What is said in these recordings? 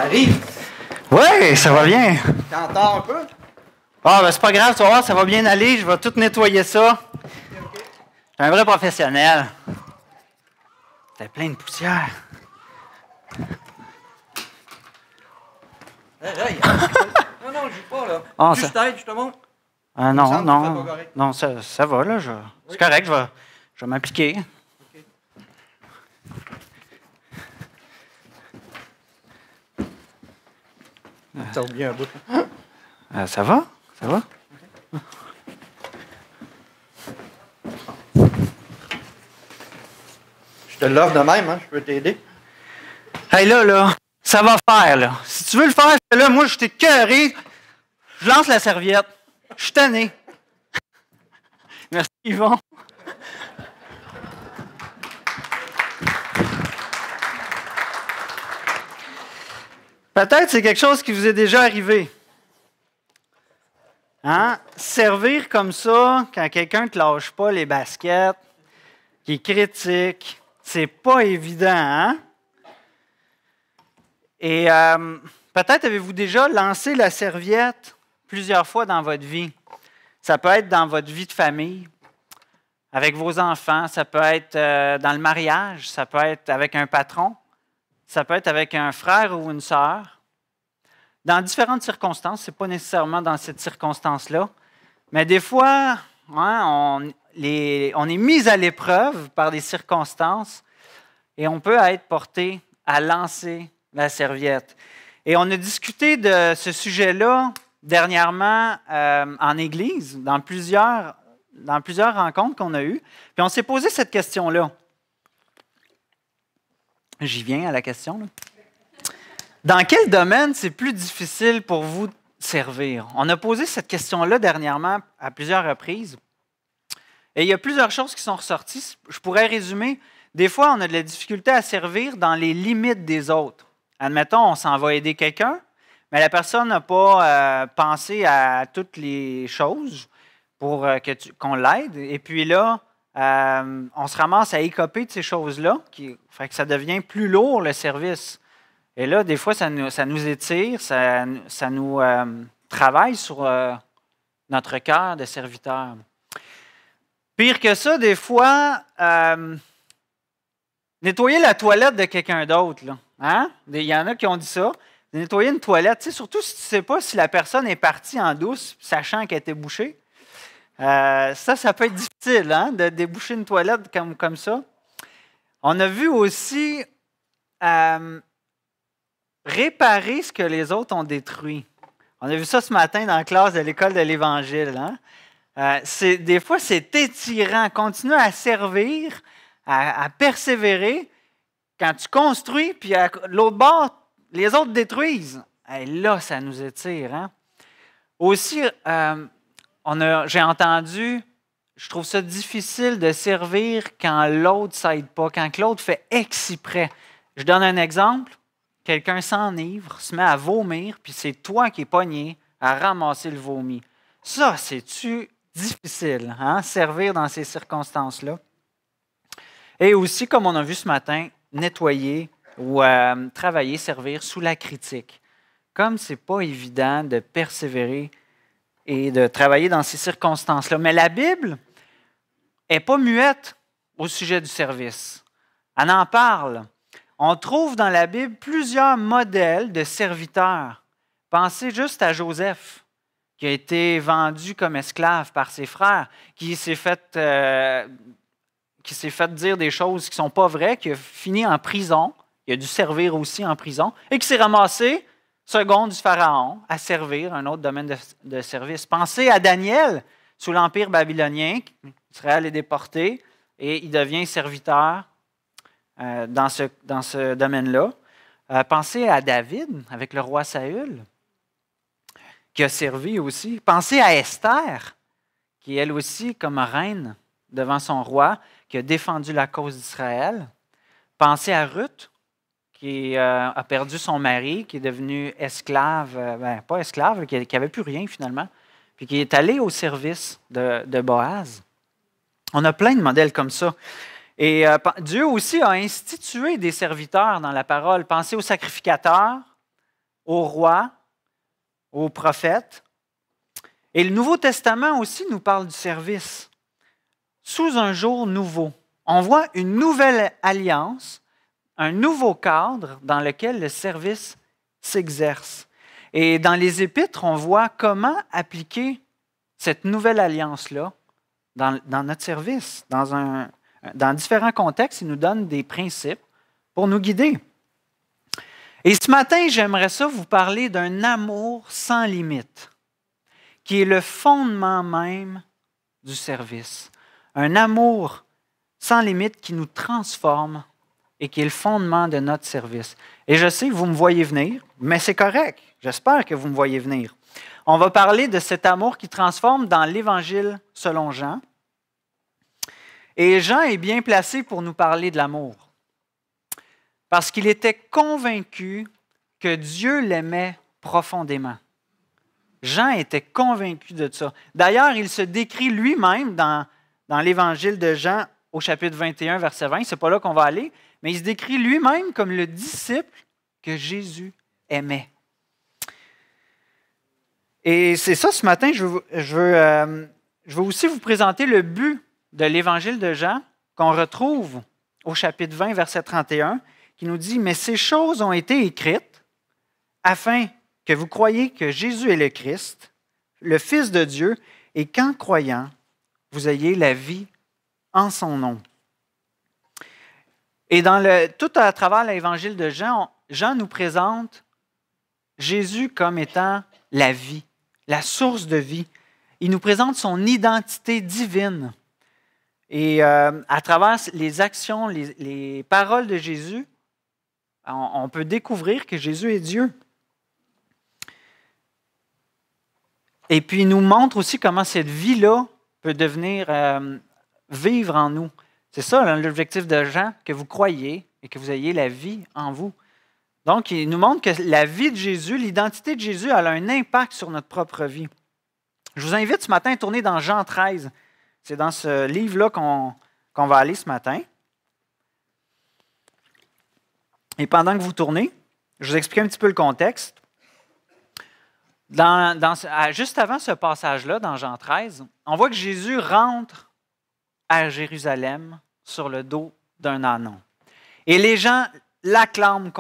T'arrives? Oui, ça va bien. T'es en retard un peu? Ah, ben c'est pas grave, tu vas voir, ça va bien aller. Je vais tout nettoyer ça. Je suis un vrai professionnel. T'as plein de poussière. Non, non, je joue pas, là. Ah, Juste t'aide, je te montre. Ah Il me non, semble que tu fais non. pas correct. Non, ça va, là. C'est correct, je vais m'appliquer. OK. T'as oublié un bout. Ça va? Ça va? Je te l'offre de même, hein, je peux t'aider. Hey, là, ça va faire, là. Si tu veux le faire, fais-le. Moi, je t'ai cœuré. Je lance la serviette. Je suis tanné. Merci, Yvon. Peut-être c'est quelque chose qui vous est déjà arrivé. Hein? Servir comme ça, quand quelqu'un ne te lâche pas les baskets, qui critique, c'est pas évident, hein? Et peut-être avez-vous déjà lancé la serviette plusieurs fois dans votre vie. Ça peut être dans votre vie de famille, avec vos enfants, ça peut être dans le mariage, ça peut être avec un patron, ça peut être avec un frère ou une sœur. Dans différentes circonstances, ce n'est pas nécessairement dans cette circonstance-là, mais des fois, hein, on est mis à l'épreuve par des circonstances et on peut être porté à lancer la serviette. Et on a discuté de ce sujet-là dernièrement en Église, dans plusieurs rencontres qu'on a eues. Puis on s'est posé cette question-là. J'y viens à la question, là. Dans quel domaine c'est plus difficile pour vous de servir? On a posé cette question-là dernièrement à plusieurs reprises. Et il y a plusieurs choses qui sont ressorties. Je pourrais résumer. Des fois, on a de la difficulté à servir dans les limites des autres. Admettons, on s'en va aider quelqu'un, mais la personne n'a pas pensé à toutes les choses pour qu'on l'aide. Et puis là, on se ramasse à écoper de ces choses-là, qui fait que ça devient plus lourd, le service. Et là, des fois, ça nous étire, ça nous travaille sur notre cœur de serviteur. Pire que ça, des fois, nettoyer la toilette de quelqu'un d'autre. Là. Hein? Il y en a qui ont dit ça. Nettoyer une toilette, surtout si tu ne sais pas si la personne est partie en douce, sachant qu'elle était bouchée. Ça peut être difficile, hein, de déboucher une toilette comme ça. On a vu aussi réparer ce que les autres ont détruit. On a vu ça ce matin dans la classe de l'école de l'Évangile. Hein? Des fois, c'est étirant. Continuer à servir, à persévérer. Quand tu construis, puis à l'autre bord, les autres détruisent. Et là, ça nous étire. Hein? Aussi, j'ai entendu, je trouve ça difficile de servir quand l'autre ne s'aide pas, quand l'autre fait exprès. Je donne un exemple. Quelqu'un s'enivre, se met à vomir, puis c'est toi qui es pogné à ramasser le vomi. Ça, c'est-tu difficile, hein? Servir dans ces circonstances-là. Et aussi, comme on a vu ce matin, nettoyer ou travailler, servir sous la critique. Comme ce n'est pas évident de persévérer et de travailler dans ces circonstances-là. Mais la Bible n'est pas muette au sujet du service. Elle en parle. On trouve dans la Bible plusieurs modèles de serviteurs. Pensez juste à Joseph, qui a été vendu comme esclave par ses frères, qui s'est fait dire des choses qui ne sont pas vraies, qui a fini en prison, il a dû servir aussi en prison, et qui s'est ramassé, second du Pharaon, à servir un autre domaine de service. Pensez à Daniel, sous l'Empire babylonien, Israël est déporté, et il devient serviteur dans ce domaine-là. Pensez à David, avec le roi Saül, qui a servi aussi. Pensez à Esther, qui elle aussi, comme reine devant son roi, qui a défendu la cause d'Israël. Pensez à Ruth, qui a perdu son mari, qui est devenu esclave, pas esclave, qui n'avait plus rien finalement, puis qui est allé au service de Boaz. On a plein de modèles comme ça. Et Dieu aussi a institué des serviteurs dans la parole. Pensez aux sacrificateurs, aux rois, aux prophètes. Et le Nouveau Testament aussi nous parle du service. Sous un jour nouveau, on voit une nouvelle alliance, un nouveau cadre dans lequel le service s'exerce. Et dans les Épîtres, on voit comment appliquer cette nouvelle alliance-là dans notre service. Dans différents contextes, il nous donne des principes pour nous guider. Et ce matin, j'aimerais ça vous parler d'un amour sans limite, qui est le fondement même du service. Un amour sans limite qui nous transforme et qui est le fondement de notre service. Et je sais que vous me voyez venir, mais c'est correct. J'espère que vous me voyez venir. On va parler de cet amour qui transforme dans l'Évangile selon Jean. Et Jean est bien placé pour nous parler de l'amour. Parce qu'il était convaincu que Dieu l'aimait profondément. Jean était convaincu de ça. D'ailleurs, il se décrit lui-même dans l'Évangile de Jean au chapitre 21, verset 20. Ce n'est pas là qu'on va aller, mais il se décrit lui-même comme le disciple que Jésus aimait. Et c'est ça, ce matin, je veux aussi vous présenter le but de l'Évangile de Jean qu'on retrouve au chapitre 20, verset 31, qui nous dit « Mais ces choses ont été écrites afin que vous croyiez que Jésus est le Christ, le Fils de Dieu, et qu'en croyant, vous ayez la vie en son nom. » Et tout à travers l'Évangile de Jean, Jean nous présente Jésus comme étant la vie, la source de vie. Il nous présente son identité divine. Et à travers les actions, les paroles de Jésus, on peut découvrir que Jésus est Dieu. Et puis, il nous montre aussi comment cette vie-là peut devenir vivre en nous. C'est ça l'objectif de Jean, que vous croyiez et que vous ayez la vie en vous. Donc, il nous montre que la vie de Jésus, l'identité de Jésus, elle a un impact sur notre propre vie. Je vous invite ce matin à tourner dans Jean 13. C'est dans ce livre-là qu'on va aller ce matin. Et pendant que vous tournez, je vous explique un petit peu le contexte. Juste avant ce passage-là, dans Jean 13, on voit que Jésus rentre à Jérusalem sur le dos d'un ânon. Et les gens l'acclament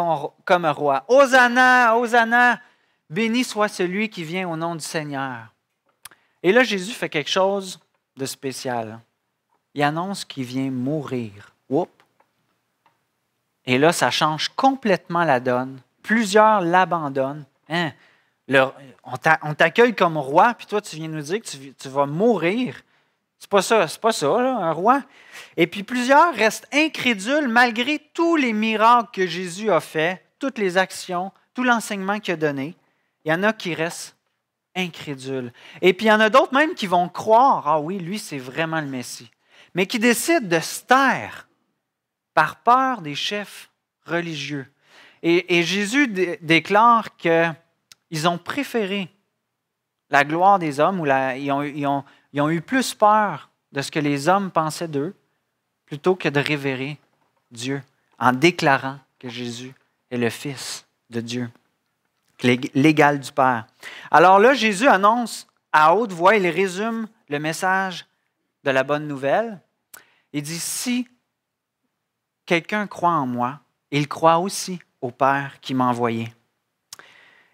comme roi. « Hosanna, Hosanna, béni soit celui qui vient au nom du Seigneur. » Et là, Jésus fait quelque chose de spécial. Il annonce qu'il vient mourir. Oups! Et là, ça change complètement la donne. Plusieurs l'abandonnent. Hein? On t'accueille comme roi, puis toi, tu viens nous dire que tu vas mourir. C'est pas ça, là, un roi. Et puis plusieurs restent incrédules malgré tous les miracles que Jésus a faits, toutes les actions, tout l'enseignement qu'il a donné. Il y en a qui restent incrédules. Et puis il y en a d'autres même qui vont croire, ah oui, lui, c'est vraiment le Messie, mais qui décident de se taire par peur des chefs religieux. Et Jésus déclare qu'ils ont préféré la gloire des hommes, ou ils ont eu plus peur de ce que les hommes pensaient d'eux, plutôt que de révérer Dieu, en déclarant que Jésus est le Fils de Dieu, l'égal du Père. Alors là, Jésus annonce à haute voix, il résume le message de la bonne nouvelle. Il dit, si quelqu'un croit en moi, il croit aussi au Père qui m'a envoyé.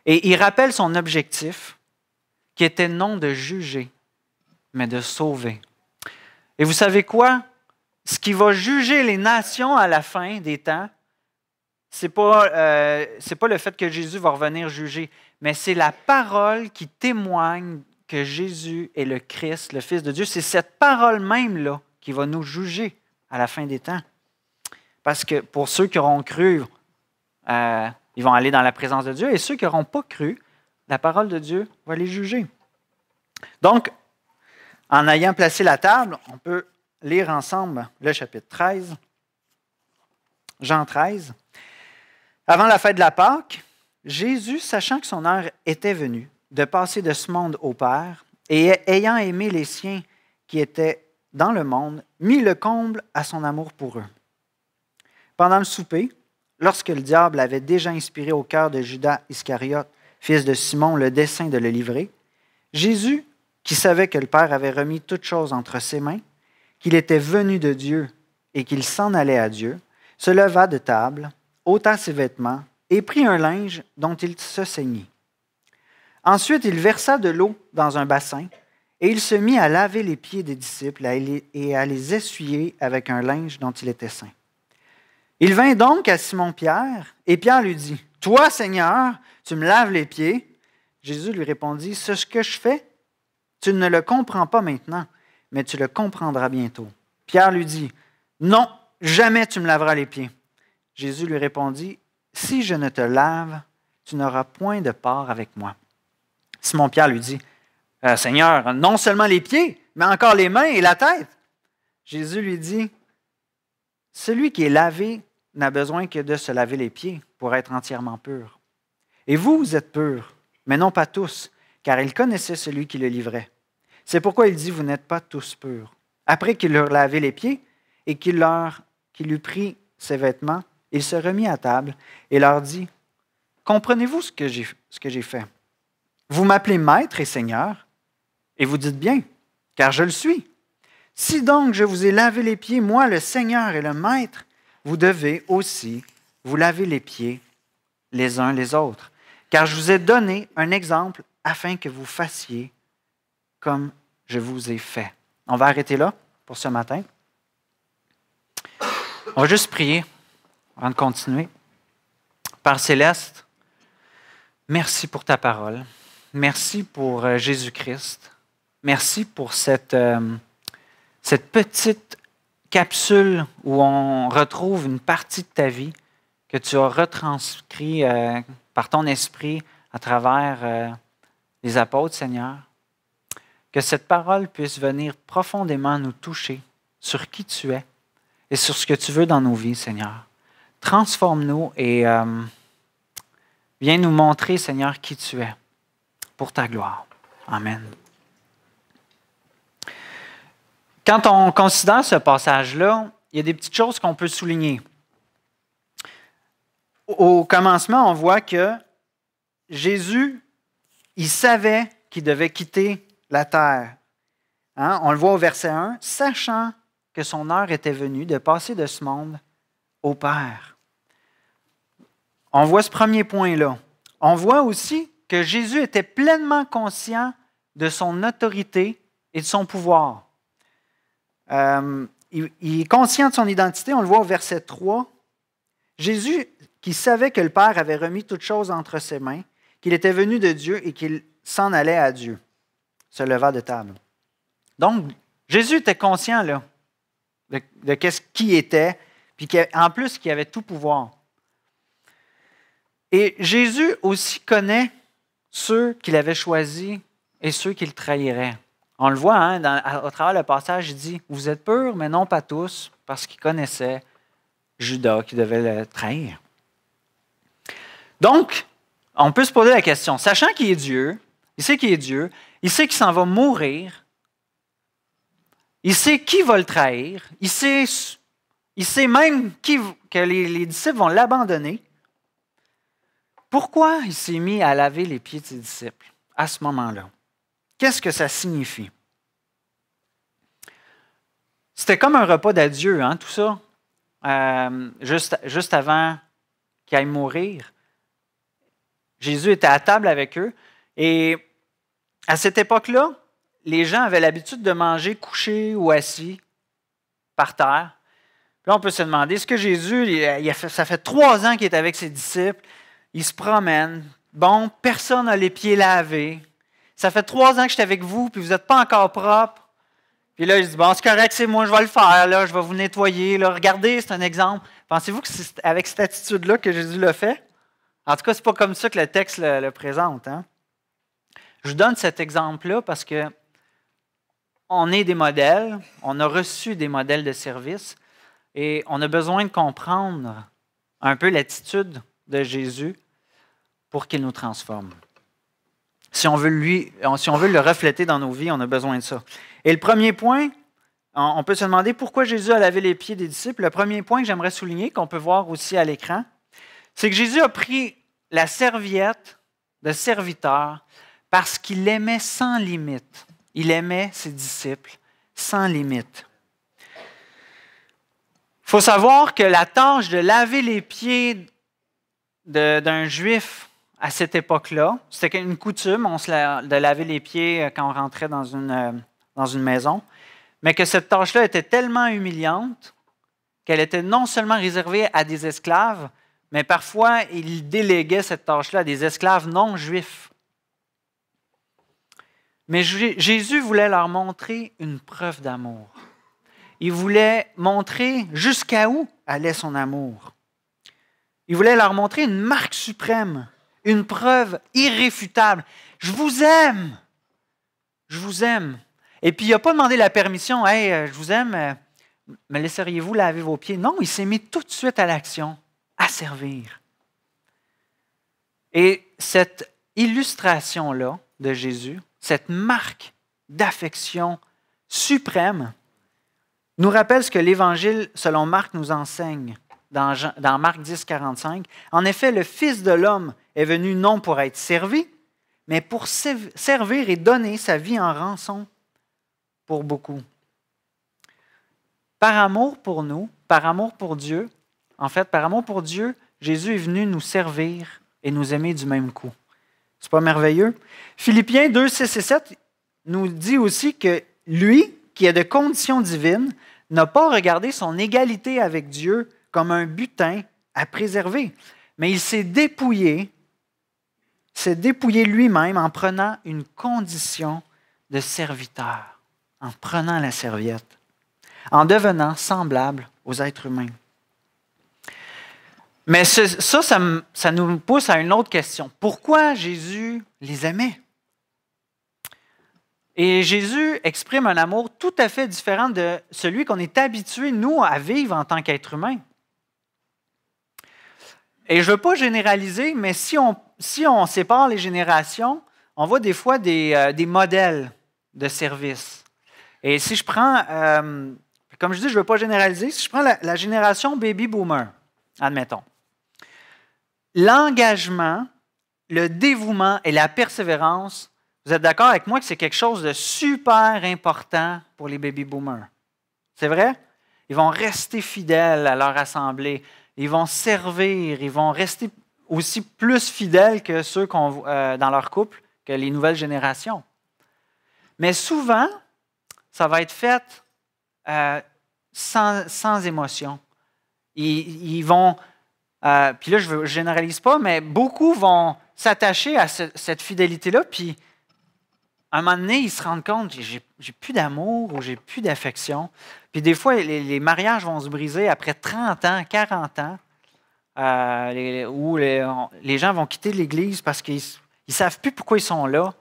Et il rappelle son objectif, qui était non de juger, mais de sauver. Et vous savez quoi? Ce qui va juger les nations à la fin des temps, ce n'est pas le fait que Jésus va revenir juger, mais c'est la parole qui témoigne que Jésus est le Christ, le Fils de Dieu. C'est cette parole même-là qui va nous juger à la fin des temps. Parce que pour ceux qui auront cru, ils vont aller dans la présence de Dieu, et ceux qui n'auront pas cru, la parole de Dieu va les juger. Donc, en ayant placé la table, on peut lire ensemble le chapitre 13, Jean 13. Avant la fête de la Pâque, Jésus, sachant que son heure était venue de passer de ce monde au Père, et ayant aimé les siens qui étaient dans le monde, mit le comble à son amour pour eux. Pendant le souper, lorsque le diable avait déjà inspiré au cœur de Judas Iscariote, fils de Simon, le dessein de le livrer, Jésus, qui savait que le Père avait remis toutes choses entre ses mains, qu'il était venu de Dieu et qu'il s'en allait à Dieu, se leva de table, ôta ses vêtements et prit un linge dont il se ceignit. Ensuite, il versa de l'eau dans un bassin et il se mit à laver les pieds des disciples et à les essuyer avec un linge dont il était saint. Il vint donc à Simon-Pierre et Pierre lui dit, « Toi, Seigneur, tu me laves les pieds. » Jésus lui répondit, « Ce que je fais, tu ne le comprends pas maintenant, mais tu le comprendras bientôt. » Pierre lui dit, « Non, jamais tu me laveras les pieds. » Jésus lui répondit, « Si je ne te lave, tu n'auras point de part avec moi. » Simon-Pierre lui dit, « Seigneur, non seulement les pieds, mais encore les mains et la tête. » Jésus lui dit, « Celui qui est lavé n'a besoin que de se laver les pieds pour être entièrement pur. Et vous, vous êtes purs, mais non pas tous, car il connaissait celui qui le livrait. C'est pourquoi il dit, vous n'êtes pas tous purs. Après qu'il leur lavé les pieds et qu'il eut pris ses vêtements, il se remit à table et leur dit, comprenez-vous ce que j'ai fait? Vous m'appelez maître et seigneur, et vous dites bien, car je le suis. Si donc je vous ai lavé les pieds, moi, le Seigneur et le Maître, vous devez aussi vous laver les pieds les uns les autres. Car je vous ai donné un exemple afin que vous fassiez comme je vous ai fait. On va arrêter là pour ce matin. On va juste prier avant de continuer. Père céleste, merci pour ta parole. Merci pour Jésus-Christ. Merci pour cette petite capsule où on retrouve une partie de ta vie que tu as retranscrit par ton esprit à travers les apôtres, Seigneur. Que cette parole puisse venir profondément nous toucher sur qui tu es et sur ce que tu veux dans nos vies, Seigneur. Transforme-nous et viens nous montrer, Seigneur, qui tu es pour ta gloire. Amen. Quand on considère ce passage-là, il y a des petites choses qu'on peut souligner. Au commencement, on voit que Jésus, il savait qu'il devait quitter la terre. Hein? On le voit au verset 1, sachant que son heure était venue de passer de ce monde au Père. On voit ce premier point-là. On voit aussi que Jésus était pleinement conscient de son autorité et de son pouvoir. Il est conscient de son identité, on le voit au verset 3. Jésus, qui savait que le Père avait remis toutes choses entre ses mains, qu'il était venu de Dieu et qu'il s'en allait à Dieu, se leva de table. Donc, Jésus était conscient là, de qui il était, puis en plus qu'il avait tout pouvoir. Et Jésus aussi connaît ceux qu'il avait choisis et ceux qu'il trahirait. On le voit, hein, au travers le passage, il dit « Vous êtes purs, mais non pas tous », parce qu'il connaissait Judas qui devait le trahir. Donc, on peut se poser la question, sachant qu'il est Dieu, il sait qu'il est Dieu, il sait qu'il s'en va mourir, il sait qui va le trahir, il sait même que les disciples vont l'abandonner. Pourquoi il s'est mis à laver les pieds de ses disciples à ce moment-là? Qu'est-ce que ça signifie? C'était comme un repas d'adieu, hein, tout ça. Juste avant qu'il aille mourir, Jésus était à table avec eux. Et à cette époque-là, les gens avaient l'habitude de manger couchés ou assis par terre. Puis là, on peut se demander, est-ce que Jésus, ça fait 3 ans qu'il est avec ses disciples, il se promène, bon, personne n'a les pieds lavés. Ça fait 3 ans que je suis avec vous, puis vous n'êtes pas encore propre. Puis là, il dit, bon, c'est correct, c'est moi, je vais le faire, là, je vais vous nettoyer. Là. Regardez, c'est un exemple. Pensez-vous que c'est avec cette attitude-là que Jésus l'a fait? En tout cas, ce n'est pas comme ça que le texte le présente. Hein? Je vous donne cet exemple-là parce que on est des modèles, on a reçu des modèles de service et on a besoin de comprendre un peu l'attitude de Jésus pour qu'il nous transforme. Si on veut le refléter dans nos vies, on a besoin de ça. Et le premier point, on peut se demander pourquoi Jésus a lavé les pieds des disciples. Le premier point que j'aimerais souligner, qu'on peut voir aussi à l'écran, c'est que Jésus a pris la serviette de serviteur parce qu'il aimait sans limite. Il aimait ses disciples sans limite. Il faut savoir que la tâche de laver les pieds d'un Juif à cette époque-là, c'était une coutume de laver les pieds quand on rentrait dans une maison, mais que cette tâche-là était tellement humiliante qu'elle était non seulement réservée à des esclaves, mais parfois il déléguait cette tâche-là à des esclaves non juifs. Mais Jésus voulait leur montrer une preuve d'amour. Il voulait montrer jusqu'à où allait son amour. Il voulait leur montrer une marque suprême, une preuve irréfutable. Je vous aime. Je vous aime. Et puis, il n'a pas demandé la permission. Hey, je vous aime, me laisseriez-vous laver vos pieds? Non, il s'est mis tout de suite à l'action, à servir. Et cette illustration-là de Jésus, cette marque d'affection suprême, nous rappelle ce que l'Évangile, selon Marc, nous enseigne dans Marc 10, 45. En effet, le Fils de l'homme est venu non pour être servi, mais pour servir et donner sa vie en rançon pour beaucoup. Par amour pour nous, par amour pour Dieu, en fait, par amour pour Dieu, Jésus est venu nous servir et nous aimer du même coup. C'est pas merveilleux? Philippiens 2, 6 et 7 nous dit aussi que lui, qui est de condition divine, n'a pas regardé son égalité avec Dieu comme un butin à préserver, mais il s'est dépouillé lui-même en prenant une condition de serviteur, en prenant la serviette, en devenant semblable aux êtres humains. Mais ça nous pousse à une autre question. Pourquoi Jésus les aimait? Et Jésus exprime un amour tout à fait différent de celui qu'on est habitué, nous, à vivre en tant qu'être humain. Et je ne veux pas généraliser, mais si on sépare les générations, on voit des fois des modèles de service. Et si je prends, comme je dis, je ne veux pas généraliser, si je prends la génération baby boomer, admettons, l'engagement, le dévouement et la persévérance, vous êtes d'accord avec moi que c'est quelque chose de super important pour les baby boomers? C'est vrai? Ils vont rester fidèles à leur assemblée. Ils vont servir. Ils vont rester aussi plus fidèles que ceux dans leur couple, que les nouvelles générations. Mais souvent, ça va être fait sans émotion. Ils vont... puis là, je ne généralise pas, mais beaucoup vont s'attacher à cette fidélité-là, puis à un moment donné, ils se rendent compte, j'ai plus d'amour ou j'ai plus d'affection. Puis des fois, les mariages vont se briser après 30 ans, 40 ans, où les gens vont quitter l'Église parce qu'ils ne savent plus pourquoi ils sont là.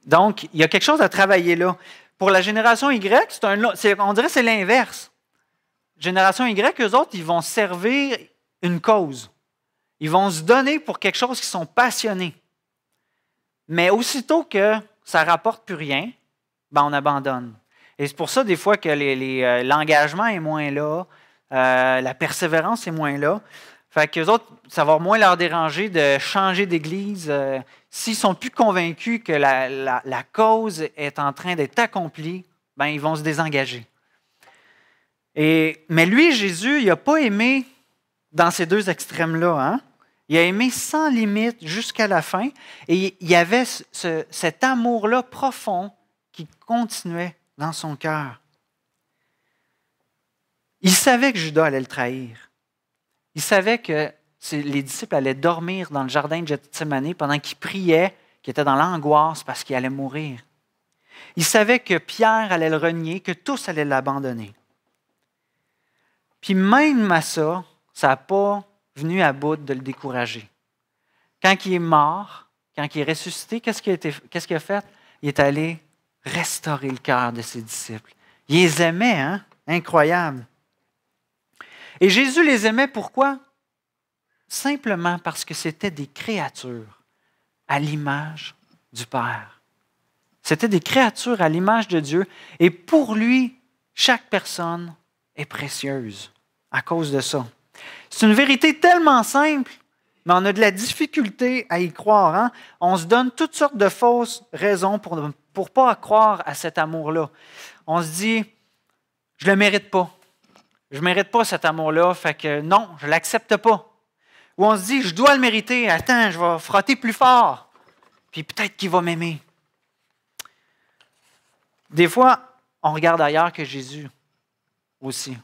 Donc, il y a quelque chose à travailler là. Pour la génération Y, on dirait que c'est l'inverse. Génération Y, eux autres, ils vont servir une cause. Ils vont se donner pour quelque chose qu'ils sont passionnés. Mais aussitôt que ça ne rapporte plus rien, ben on abandonne. Et c'est pour ça, des fois, que l'engagement est moins là, la persévérance est moins là. Fait qu'eux autres, ça va moins leur déranger de changer d'église. S'ils ne sont plus convaincus que la cause est en train d'être accomplie, ben ils vont se désengager. Mais lui, Jésus, il n'a pas aimé dans ces deux extrêmes-là, hein? Il a aimé sans limite jusqu'à la fin. Et il y avait cet amour-là profond qui continuait dans son cœur. Il savait que Judas allait le trahir. Il savait que les disciples allaient dormir dans le jardin de Gethsémani pendant qu'ils priaient, qu'ils étaient dans l'angoisse parce qu'il allait mourir. Il savait que Pierre allait le renier, que tous allaient l'abandonner. Puis même à ça n'a pas venu à bout de le décourager. Quand il est mort, quand il est ressuscité, qu'est-ce qu'il a fait? Il est allé restaurer le cœur de ses disciples. Il les aimait, hein? Incroyable. Et Jésus les aimait pourquoi? Simplement parce que c'était des créatures à l'image du Père. C'était des créatures à l'image de Dieu. Et pour lui, chaque personne est précieuse à cause de ça. C'est une vérité tellement simple, mais on a de la difficulté à y croire. Hein? On se donne toutes sortes de fausses raisons pour ne pas croire à cet amour-là. On se dit, je ne le mérite pas. Je ne mérite pas cet amour-là, fait que non, je ne l'accepte pas. Ou on se dit, je dois le mériter, attends, je vais frotter plus fort, puis peut-être qu'il va m'aimer. Des fois, on regarde ailleurs que Jésus aussi.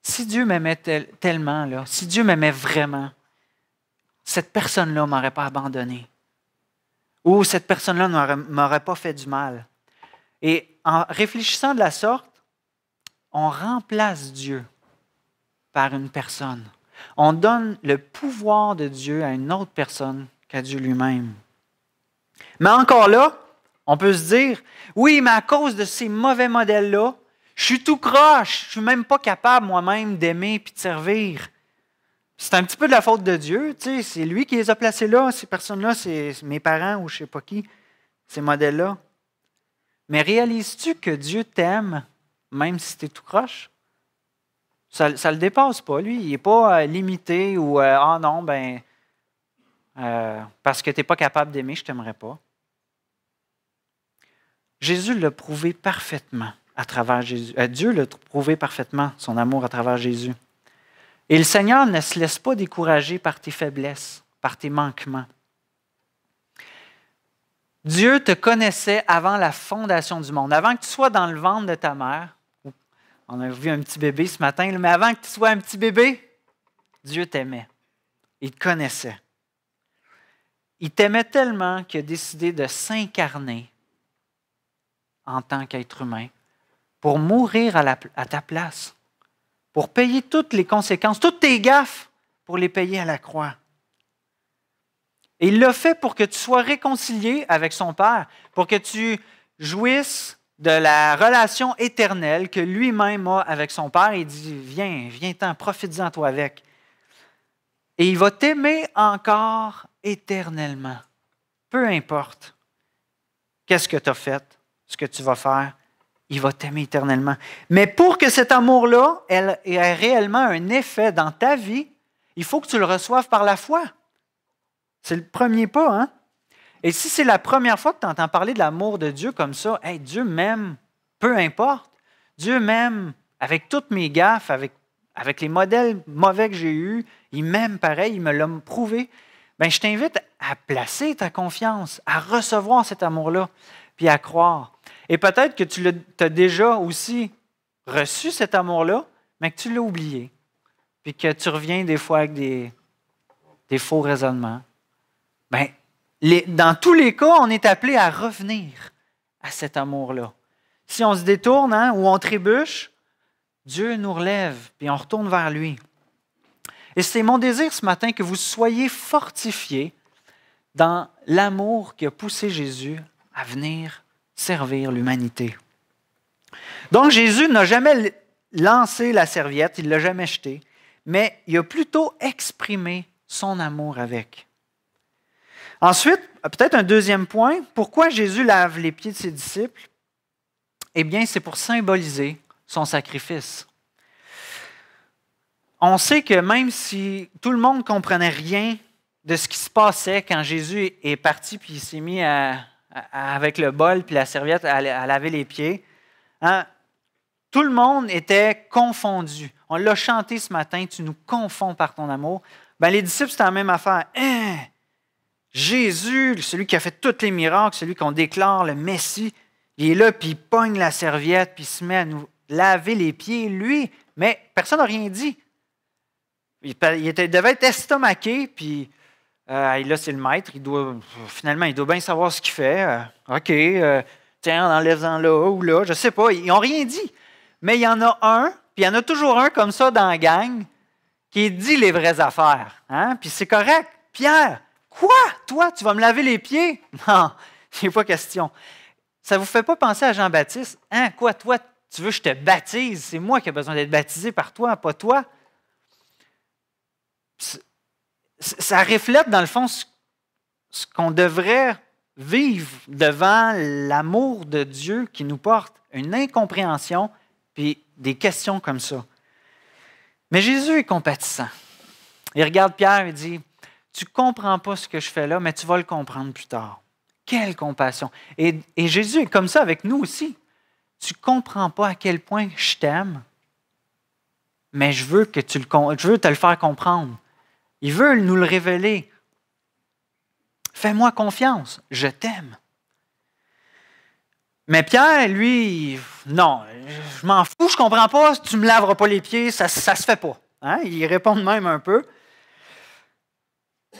Si Dieu m'aimait tellement, là, si Dieu m'aimait vraiment, cette personne-là ne m'aurait pas abandonné. Ou cette personne-là ne m'aurait pas fait du mal. Et en réfléchissant de la sorte, on remplace Dieu par une personne. On donne le pouvoir de Dieu à une autre personne qu'à Dieu lui-même. Mais encore là, on peut se dire, oui, mais à cause de ces mauvais modèles-là, je suis tout croche, je ne suis même pas capable moi-même d'aimer et de servir. C'est un petit peu de la faute de Dieu, tu sais, c'est lui qui les a placés là, ces personnes-là, c'est mes parents ou je ne sais pas qui, ces modèles-là. Mais réalises-tu que Dieu t'aime, même si tu es tout croche? Ça ne le dépasse pas, lui. Il n'est pas limité ou ah non, ben parce que tu n'es pas capable d'aimer, je ne t'aimerai pas. Jésus l'a prouvé parfaitement à travers Jésus. Dieu l'a prouvé parfaitement, son amour à travers Jésus. Et le Seigneur ne se laisse pas décourager par tes faiblesses, par tes manquements. Dieu te connaissait avant la fondation du monde, avant que tu sois dans le ventre de ta mère. On a vu un petit bébé ce matin, mais avant que tu sois un petit bébé, Dieu t'aimait. Il te connaissait. Il t'aimait tellement qu'il a décidé de s'incarner en tant qu'être humain pour mourir à ta place, pour payer toutes les conséquences, toutes tes gaffes, pour les payer à la croix. Et il l'a fait pour que tu sois réconcilié avec son Père, pour que tu jouisses de la relation éternelle que lui-même a avec son Père. Il dit, viens-t'en, profites-en toi avec. Et il va t'aimer encore éternellement. Peu importe qu'est-ce que tu as fait, ce que tu vas faire, il va t'aimer éternellement. Mais pour que cet amour-là ait réellement un effet dans ta vie, il faut que tu le reçoives par la foi. C'est le premier pas, hein? Et si c'est la première fois que tu entends parler de l'amour de Dieu comme ça, hey, Dieu m'aime, peu importe. Dieu m'aime avec toutes mes gaffes, avec les modèles mauvais que j'ai eus. Il m'aime pareil, il me l'a prouvé. Bien, je t'invite à placer ta confiance, à recevoir cet amour-là, puis à croire. Et peut-être que tu as déjà aussi reçu cet amour-là, mais que tu l'as oublié. Puis que tu reviens des fois avec des faux raisonnements. Bien, dans tous les cas, on est appelé à revenir à cet amour-là. Si on se détourne ou on trébuche, Dieu nous relève, puis on retourne vers lui. Et c'est mon désir ce matin que vous soyez fortifiés dans l'amour qui a poussé Jésus à venir servir l'humanité. Donc Jésus n'a jamais lancé la serviette, il ne l'a jamais jetée, mais il a plutôt exprimé son amour avec. Ensuite, peut-être un deuxième point, pourquoi Jésus lave les pieds de ses disciples? Eh bien, c'est pour symboliser son sacrifice. On sait que même si tout le monde ne comprenait rien de ce qui se passait quand Jésus est parti puis il s'est mis avec le bol puis la serviette à laver les pieds, hein, tout le monde était confondu. On l'a chanté ce matin, tu nous confonds par ton amour. Ben, les disciples, c'était la même affaire. Hein? Jésus, celui qui a fait tous les miracles, celui qu'on déclare le Messie, il est là, puis il pogne la serviette, puis il se met à nous laver les pieds, lui. Mais personne n'a rien dit. Il devait être estomaqué, puis là, c'est le maître. Finalement, il doit bien savoir ce qu'il fait. OK, tiens, en enlève-en là ou là, je ne sais pas. Ils n'ont rien dit. Mais il y en a un, puis il y en a toujours un comme ça dans la gang, qui dit les vraies affaires. Hein? Puis c'est correct. Pierre, quoi? Toi, tu vas me laver les pieds? Non, il n'est pas question. Ça ne vous fait pas penser à Jean-Baptiste? Hein? Quoi, toi, tu veux que je te baptise? C'est moi qui ai besoin d'être baptisé par toi, pas toi. Ça reflète, dans le fond, ce qu'on devrait vivre devant l'amour de Dieu qui nous porte, une incompréhension, puis des questions comme ça. Mais Jésus est compatissant. Il regarde Pierre et dit, « Tu ne comprends pas ce que je fais là, mais tu vas le comprendre plus tard. » Quelle compassion! Et Jésus est comme ça avec nous aussi. Tu ne comprends pas à quel point je t'aime, mais je veux te le faire comprendre. Il veut nous le révéler. Fais-moi confiance, je t'aime. Mais Pierre, lui, non, je m'en fous, je ne comprends pas, tu ne me laveras pas les pieds, ça ne se fait pas. Hein? Il répond de même un peu.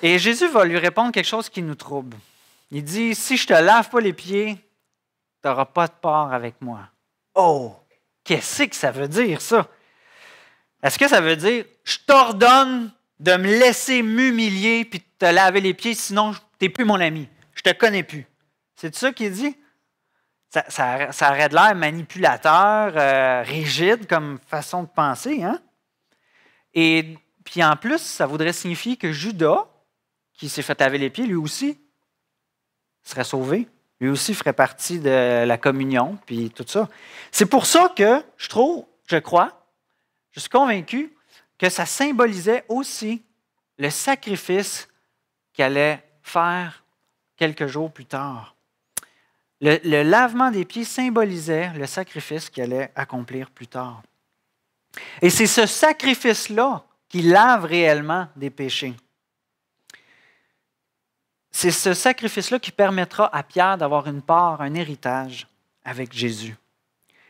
Et Jésus va lui répondre quelque chose qui nous trouble. Il dit, si je ne te lave pas les pieds, tu n'auras pas de part avec moi. Oh, qu'est-ce que ça veut dire, ça? Est-ce que ça veut dire, je t'ordonne de me laisser m'humilier puis de te laver les pieds, sinon tu n'es plus mon ami, je ne te connais plus? C'est ça qu'il dit? Ça aurait de l'air manipulateur, rigide comme façon de penser. Hein? Et puis en plus, ça voudrait signifier que Judas, qui s'est fait laver les pieds, lui aussi, serait sauvé. Lui aussi ferait partie de la communion, puis tout ça. C'est pour ça que je suis convaincu que ça symbolisait aussi le sacrifice qu'il allait faire quelques jours plus tard. Le lavement des pieds symbolisait le sacrifice qu'il allait accomplir plus tard. Et c'est ce sacrifice-là qui lave réellement des péchés. C'est ce sacrifice-là qui permettra à Pierre d'avoir une part, un héritage avec Jésus.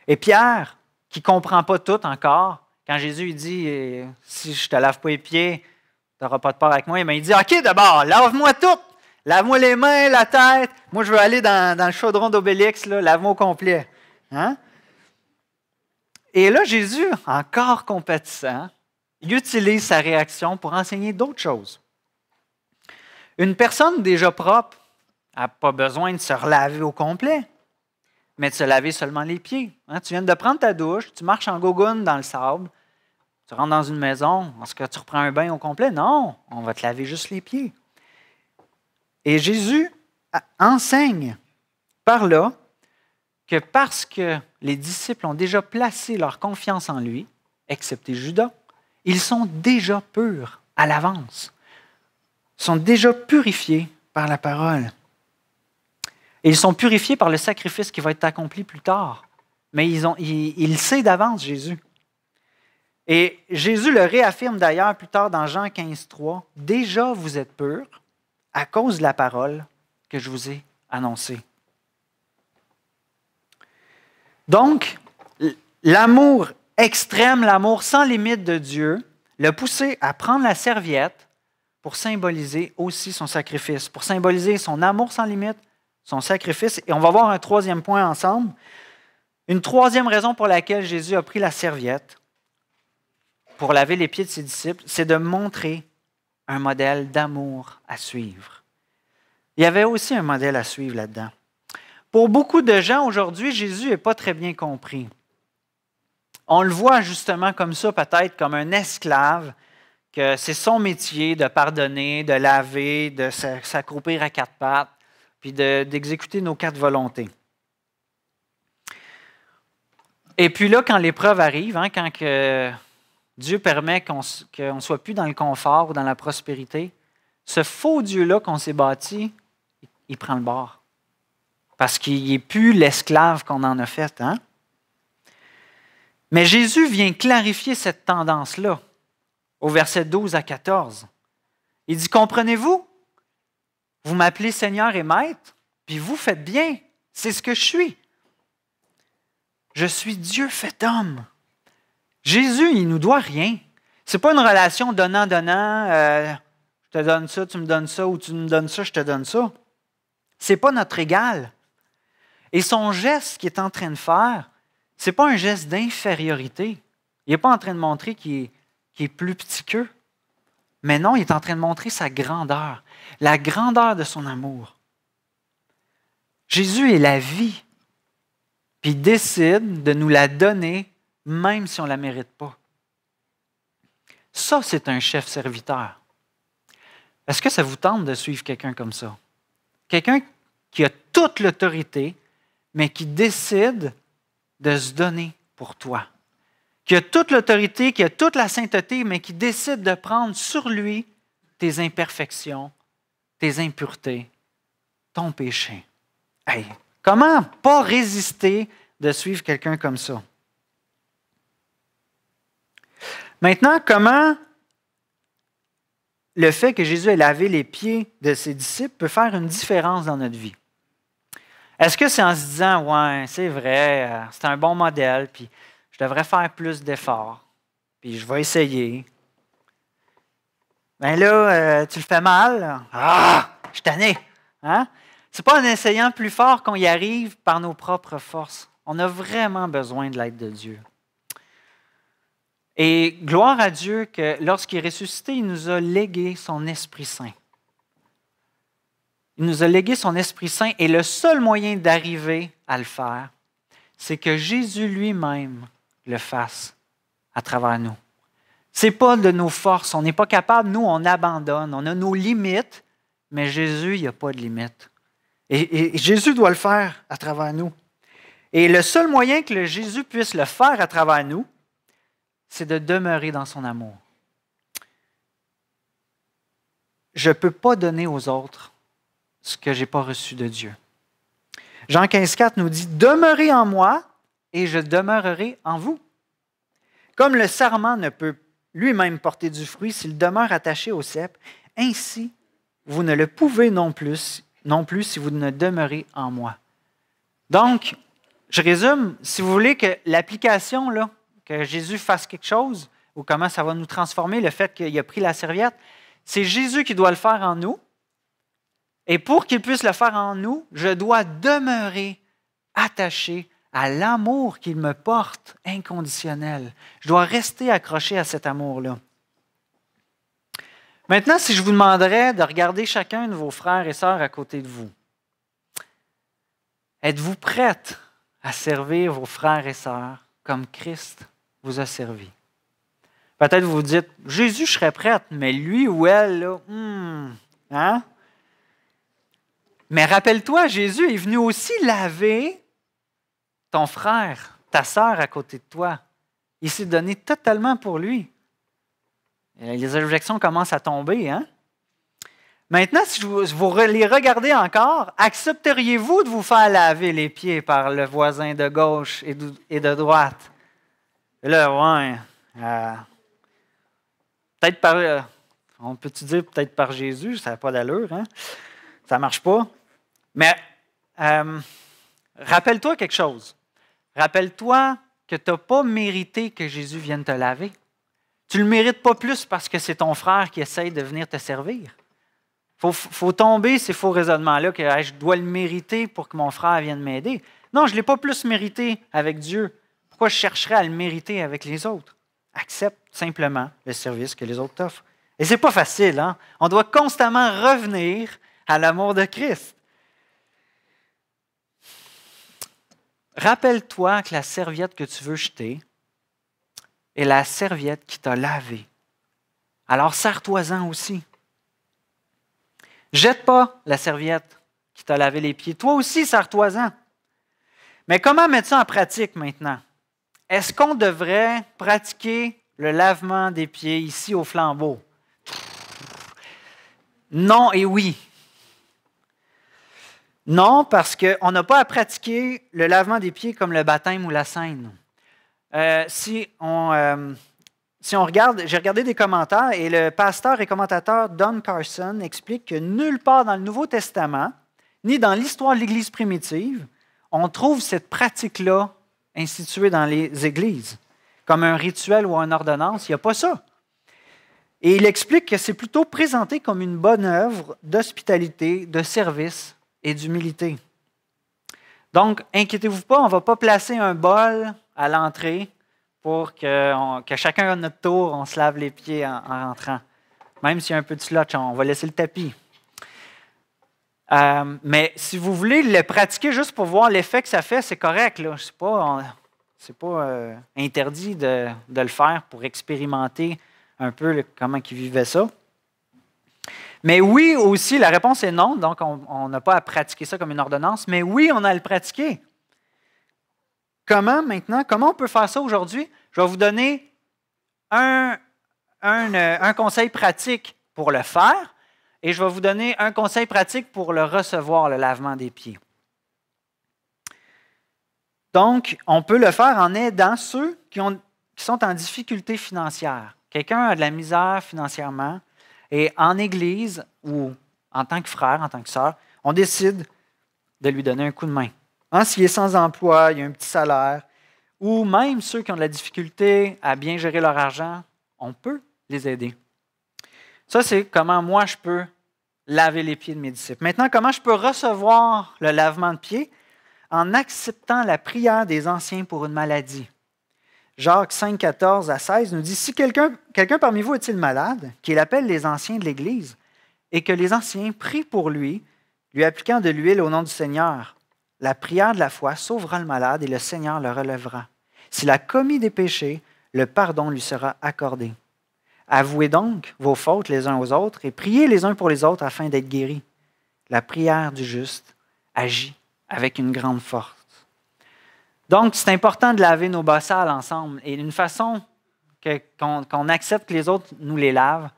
Et Pierre, qui ne comprend pas tout encore, quand Jésus il dit « Si je ne te lave pas les pieds, tu n'auras pas de part avec moi », il dit « OK, d'abord, lave-moi tout. Lave-moi les mains, la tête. Moi, je veux aller dans le chaudron d'Obélix, là, lave-moi au complet. Hein? » Et là, Jésus, encore compatissant, il utilise sa réaction pour enseigner d'autres choses. Une personne déjà propre n'a pas besoin de se relaver au complet, mais de se laver seulement les pieds. Hein? Tu viens de prendre ta douche, tu marches en gogoune dans le sable, tu rentres dans une maison, est-ce que tu reprends un bain au complet? Non, on va te laver juste les pieds. Et Jésus enseigne par là que parce que les disciples ont déjà placé leur confiance en lui, excepté Judas, ils sont déjà purs à l'avance. Ils sont déjà purifiés par la parole. Et ils sont purifiés par le sacrifice qui va être accompli plus tard. Mais il sait d'avance, Jésus. Et Jésus le réaffirme d'ailleurs plus tard dans Jean 15,3. « Déjà vous êtes purs à cause de la parole que je vous ai annoncée. » Donc, l'amour extrême, l'amour sans limite de Dieu, l'a poussé à prendre la serviette pour symboliser aussi son sacrifice, pour symboliser son amour sans limite, son sacrifice. Et on va voir un troisième point ensemble. Une troisième raison pour laquelle Jésus a pris la serviette pour laver les pieds de ses disciples, c'est de montrer un modèle d'amour à suivre. Il y avait aussi un modèle à suivre là-dedans. Pour beaucoup de gens aujourd'hui, Jésus n'est pas très bien compris. On le voit justement comme ça, peut-être comme un esclave, que c'est son métier de pardonner, de laver, de s'accroupir à quatre pattes, puis d'exécuter nos quatre volontés. Et puis là, quand l'épreuve arrive, hein, quand Dieu permet qu'on ne soit plus dans le confort ou dans la prospérité, ce faux Dieu-là qu'on s'est bâti, il prend le bord. Parce qu'il n'est plus l'esclave qu'on en a fait. Hein? Mais Jésus vient clarifier cette tendance-là au verset 12 à 14. Il dit, « Comprenez-vous? Vous m'appelez Seigneur et Maître, puis vous faites bien. C'est ce que je suis. Je suis Dieu fait homme. » Jésus, il ne nous doit rien. Ce n'est pas une relation donnant-donnant. Je te donne ça, tu me donnes ça, ou tu me donnes ça, je te donne ça. Ce n'est pas notre égal. Et son geste qu'il est en train de faire, ce n'est pas un geste d'infériorité. Il n'est pas en train de montrer qu'il est plus petit qu'eux. Mais non, il est en train de montrer sa grandeur, la grandeur de son amour. Jésus est la vie, puis il décide de nous la donner même si on ne la mérite pas. Ça, c'est un chef serviteur. Est-ce que ça vous tente de suivre quelqu'un comme ça? Quelqu'un qui a toute l'autorité, mais qui décide de se donner pour toi. qui a toute l'autorité, qui a toute la sainteté, mais qui décide de prendre sur lui tes imperfections, tes impuretés, ton péché. Hey, comment pas résister de suivre quelqu'un comme ça? Maintenant, comment le fait que Jésus ait lavé les pieds de ses disciples peut faire une différence dans notre vie? Est-ce que c'est en se disant, ouais, c'est vrai, c'est un bon modèle, puis je devrais faire plus d'efforts, puis je vais essayer. Ben là, tu le fais mal. Là. Ah, je suis tanné. Hein? Ce n'est pas en essayant plus fort qu'on y arrive par nos propres forces. On a vraiment besoin de l'aide de Dieu. Et gloire à Dieu que lorsqu'il est ressuscité, il nous a légué son Esprit Saint. Il nous a légué son Esprit Saint et le seul moyen d'arriver à le faire, c'est que Jésus lui-même le fasse à travers nous. Ce n'est pas de nos forces, on n'est pas capable, nous on abandonne, on a nos limites, mais Jésus, il n'y a pas de limites. Et Jésus doit le faire à travers nous. Et le seul moyen que Jésus puisse le faire à travers nous, c'est de demeurer dans son amour. Je ne peux pas donner aux autres ce que je n'ai pas reçu de Dieu. Jean 15,4 nous dit « Demeurez en moi et je demeurerai en vous. » Comme le sarment ne peut lui-même porter du fruit s'il demeure attaché au cep, ainsi vous ne le pouvez non plus si vous ne demeurez en moi. Donc, je résume, si vous voulez que l'application, là, que Jésus fasse quelque chose, ou comment ça va nous transformer, le fait qu'il a pris la serviette, c'est Jésus qui doit le faire en nous. Et pour qu'il puisse le faire en nous, je dois demeurer attaché à l'amour qu'il me porte inconditionnel. Je dois rester accroché à cet amour-là. Maintenant, si je vous demanderais de regarder chacun de vos frères et sœurs à côté de vous, êtes-vous prête à servir vos frères et sœurs comme Christ vous a servi? Peut-être vous vous dites, Jésus, je serais prête, mais lui ou elle, là, hein? Mais rappelle-toi, Jésus est venu aussi laver ton frère, ta sœur à côté de toi. Il s'est donné totalement pour lui. Et les objections commencent à tomber. Hein? Maintenant, si vous les regardez encore, accepteriez-vous de vous faire laver les pieds par le voisin de gauche et de droite? Et là, ouais. Peut-être par... on peut-tu dire peut-être par Jésus? Ça n'a pas d'allure. Hein? Ça ne marche pas. Mais rappelle-toi quelque chose. Rappelle-toi que tu n'as pas mérité que Jésus vienne te laver. Tu ne le mérites pas plus parce que c'est ton frère qui essaye de venir te servir. Il faut tomber ces faux raisonnements-là que je dois le mériter pour que mon frère vienne m'aider. Non, je ne l'ai pas plus mérité avec Dieu. Pourquoi je chercherais à le mériter avec les autres? Accepte simplement le service que les autres t'offrent. Et ce n'est pas facile. Hein? On doit constamment revenir à l'amour de Christ. Rappelle-toi que la serviette que tu veux jeter est la serviette qui t'a lavé. Alors, sers-toi-en aussi. Jette pas la serviette qui t'a lavé les pieds. Toi aussi, sers-toi-en. Mais comment mettre ça en pratique maintenant? Est-ce qu'on devrait pratiquer le lavement des pieds ici au flambeau? Non et oui. Non, parce qu'on n'a pas à pratiquer le lavement des pieds comme le baptême ou la scène. Si on regarde, j'ai regardé des commentaires et le pasteur et commentateur Don Carson explique que nulle part dans le Nouveau Testament, ni dans l'histoire de l'Église primitive, on trouve cette pratique-là instituée dans les églises, comme un rituel ou une ordonnance. Il n'y a pas ça. Et il explique que c'est plutôt présenté comme une bonne œuvre d'hospitalité, de service et d'humilité. Donc, inquiétez-vous pas, on ne va pas placer un bol à l'entrée pour que chacun à notre tour, on se lave les pieds en rentrant. Même s'il y a un peu de slotch, on va laisser le tapis. Mais si vous voulez le pratiquer juste pour voir l'effet que ça fait, c'est correct. Ce n'est pas interdit de le faire pour expérimenter un peu comment ils vivaient ça. Mais oui, aussi, la réponse est non. Donc, on n'a pas à pratiquer ça comme une ordonnance. Mais oui, on a à le pratiquer. Comment maintenant? Comment on peut faire ça aujourd'hui? Je vais vous donner un conseil pratique pour le faire et je vais vous donner un conseil pratique pour le recevoir, le lavement des pieds. Donc, on peut le faire en aidant ceux qui sont en difficulté financière. Quelqu'un a de la misère financièrement et en Église ou en tant que frère, en tant que sœur, on décide de lui donner un coup de main. S'il est sans emploi, il a un petit salaire, ou même ceux qui ont de la difficulté à bien gérer leur argent, on peut les aider. Ça, c'est comment moi je peux laver les pieds de mes disciples. Maintenant, comment je peux recevoir le lavement de pieds? En acceptant la prière des anciens pour une maladie. Jacques 5, 14 à 16 nous dit, « Si quelqu'un parmi vous est-il malade, qu'il appelle les anciens de l'Église, et que les anciens prient pour lui, lui appliquant de l'huile au nom du Seigneur. La prière de la foi sauvera le malade et le Seigneur le relèvera. S'il a commis des péchés, le pardon lui sera accordé. Avouez donc vos fautes les uns aux autres et priez les uns pour les autres afin d'être guéris. La prière du juste agit avec une grande force. » Donc, c'est important de laver nos bas sales ensemble. Et une façon qu'on accepte que les autres nous les lavent,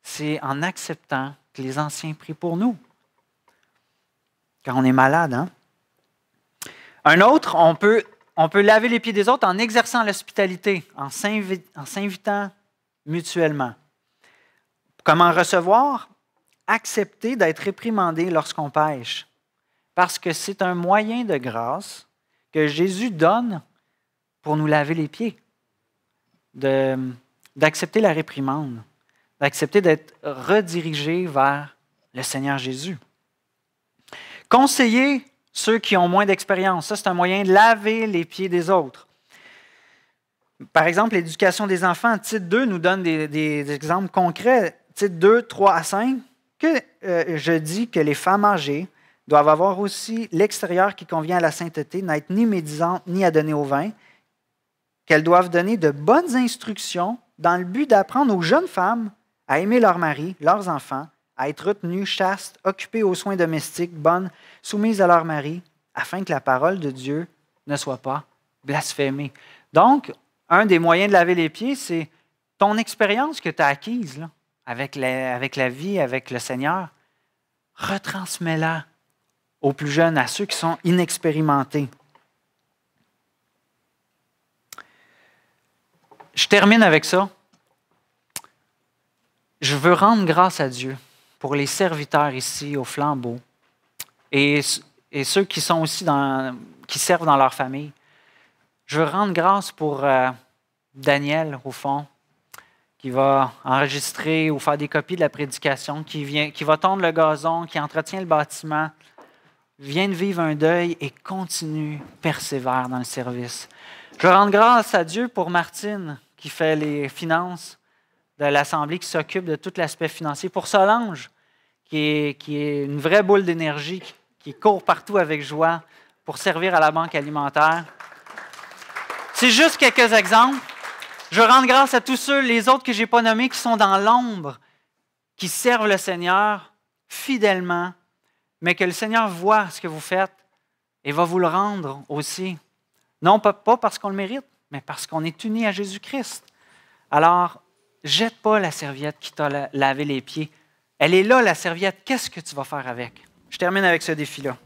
c'est en acceptant que les anciens prient pour nous. Quand on est malade, hein? Un autre, on peut laver les pieds des autres en exerçant l'hospitalité, en s'invitant mutuellement. Comment recevoir? Accepter d'être réprimandé lorsqu'on pêche. Parce que c'est un moyen de grâce que Jésus donne pour nous laver les pieds. D'accepter la réprimande, d'accepter d'être redirigé vers le Seigneur Jésus. Conseiller ceux qui ont moins d'expérience, ça c'est un moyen de laver les pieds des autres. Par exemple, l'éducation des enfants, titre 2 nous donne des exemples concrets. Titre 2, 3 à 5, je dis que les femmes âgées doivent avoir aussi l'extérieur qui convient à la sainteté, n'être ni médisantes ni à donner au vin, qu'elles doivent donner de bonnes instructions dans le but d'apprendre aux jeunes femmes à aimer leur mari, leurs enfants, à être retenues, chastes, occupées aux soins domestiques, bonnes, soumises à leur mari, afin que la parole de Dieu ne soit pas blasphémée. Donc, un des moyens de laver les pieds, c'est ton expérience que tu as acquise là, avec la vie, avec le Seigneur. Retransmets-la aux plus jeunes, à ceux qui sont inexpérimentés. Je termine avec ça. Je veux rendre grâce à Dieu pour les serviteurs ici au flambeau et ceux qui sont aussi qui servent dans leur famille. Je veux rendre grâce pour Daniel, au fond, qui va enregistrer ou faire des copies de la prédication, qui va tondre le gazon, qui entretient le bâtiment, vient de vivre un deuil et continue, persévère dans le service. Je veux rendre grâce à Dieu pour Martine, qui fait les finances de l'Assemblée, qui s'occupe de tout l'aspect financier. Pour Solange, qui est une vraie boule d'énergie, qui court partout avec joie pour servir à la Banque alimentaire. C'est juste quelques exemples. Je veux rendre grâce à tous ceux, les autres que je n'ai pas nommés, qui sont dans l'ombre, qui servent le Seigneur fidèlement, mais que le Seigneur voit ce que vous faites et va vous le rendre aussi. Non pas parce qu'on le mérite, mais parce qu'on est unis à Jésus-Christ. Alors, jette pas la serviette qui t'a lavé les pieds. Elle est là, la serviette. Qu'est-ce que tu vas faire avec? Je termine avec ce défi-là.